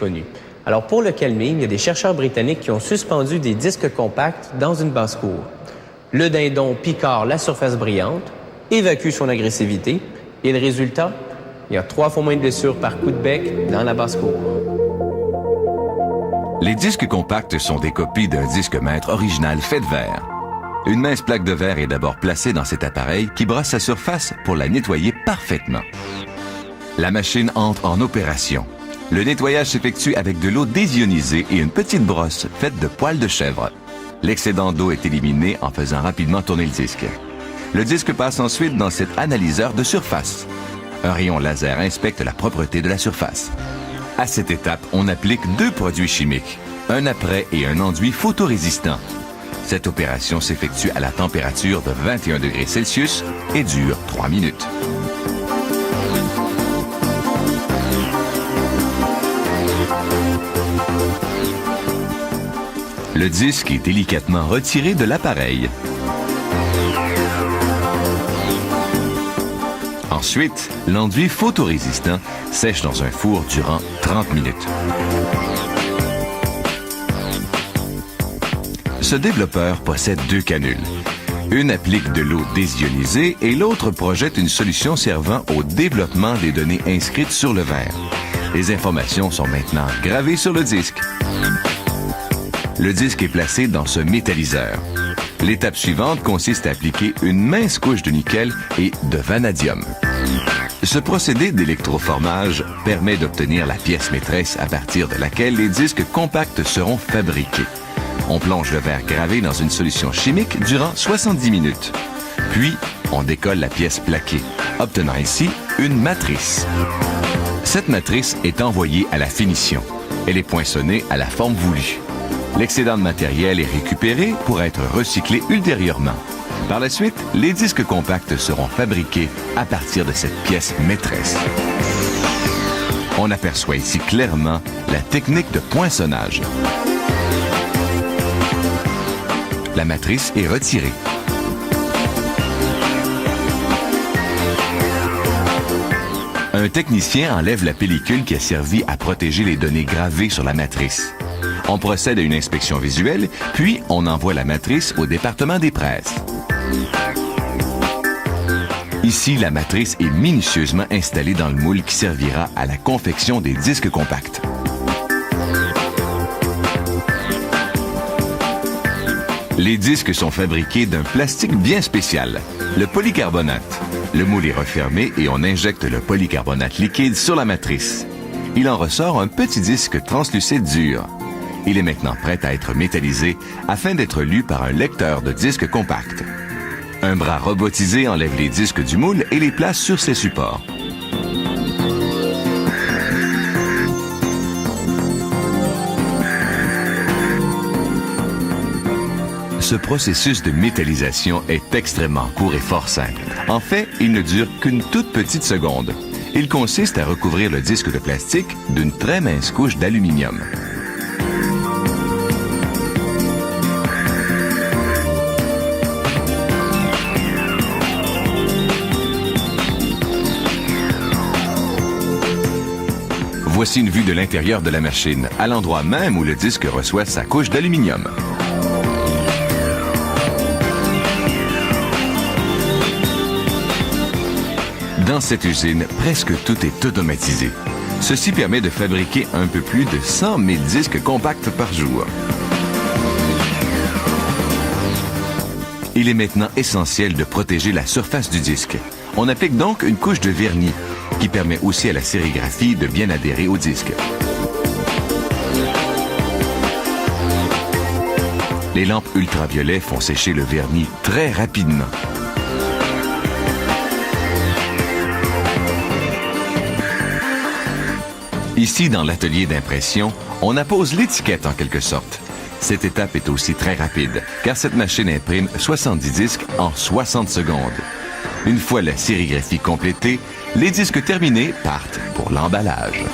connu. Alors, pour le calmer, il y a des chercheurs britanniques qui ont suspendu des disques compacts dans une basse-cour. Le dindon picore la surface brillante, évacue son agressivité, et le résultat, il y a 3 fois moins de blessures par coup de bec dans la basse-cour. Les disques compacts sont des copies d'un disque maître original fait de verre. Une mince plaque de verre est d'abord placée dans cet appareil qui brosse sa surface pour la nettoyer parfaitement. La machine entre en opération. Le nettoyage s'effectue avec de l'eau désionisée et une petite brosse faite de poils de chèvre. L'excédent d'eau est éliminé en faisant rapidement tourner le disque. Le disque passe ensuite dans cet analyseur de surface. Un rayon laser inspecte la propreté de la surface. À cette étape, on applique 2 produits chimiques, un apprêt et un enduit photorésistant. Cette opération s'effectue à la température de 21 degrés Celsius et dure 3 minutes. Le disque est délicatement retiré de l'appareil. Ensuite, l'enduit photorésistant sèche dans un four durant 30 minutes. Ce développeur possède 2 canules. Une applique de l'eau désionisée et l'autre projette une solution servant au développement des données inscrites sur le verre. Les informations sont maintenant gravées sur le disque. Le disque est placé dans ce métalliseur. L'étape suivante consiste à appliquer une mince couche de nickel et de vanadium. Ce procédé d'électroformage permet d'obtenir la pièce maîtresse à partir de laquelle les disques compacts seront fabriqués. On plonge le verre gravé dans une solution chimique durant 70 minutes. Puis, on décolle la pièce plaquée, obtenant ainsi une matrice. Cette matrice est envoyée à la finition. Elle est poinçonnée à la forme voulue. L'excédent de matériel est récupéré pour être recyclé ultérieurement. Par la suite, les disques compacts seront fabriqués à partir de cette pièce maîtresse. On aperçoit ici clairement la technique de poinçonnage. La matrice est retirée. Un technicien enlève la pellicule qui a servi à protéger les données gravées sur la matrice. On procède à une inspection visuelle, puis on envoie la matrice au département des presses. Ici, la matrice est minutieusement installée dans le moule qui servira à la confection des disques compacts. Les disques sont fabriqués d'un plastique bien spécial, le polycarbonate. Le moule est refermé et on injecte le polycarbonate liquide sur la matrice. Il en ressort un petit disque translucide dur. Il est maintenant prêt à être métallisé afin d'être lu par un lecteur de disques compacts. Un bras robotisé enlève les disques du moule et les place sur ses supports. Ce processus de métallisation est extrêmement court et fort simple. En fait, il ne dure qu'une toute petite seconde. Il consiste à recouvrir le disque de plastique d'une très mince couche d'aluminium. Voici une vue de l'intérieur de la machine, à l'endroit même où le disque reçoit sa couche d'aluminium. Dans cette usine, presque tout est automatisé. Ceci permet de fabriquer un peu plus de 100 000 disques compacts par jour. Il est maintenant essentiel de protéger la surface du disque. On applique donc une couche de vernis, qui permet aussi à la sérigraphie de bien adhérer au disque. Les lampes ultraviolets font sécher le vernis très rapidement. Ici, dans l'atelier d'impression, on appose l'étiquette en quelque sorte. Cette étape est aussi très rapide, car cette machine imprime 70 disques en 60 secondes. Une fois la sérigraphie complétée, les disques terminés partent pour l'emballage.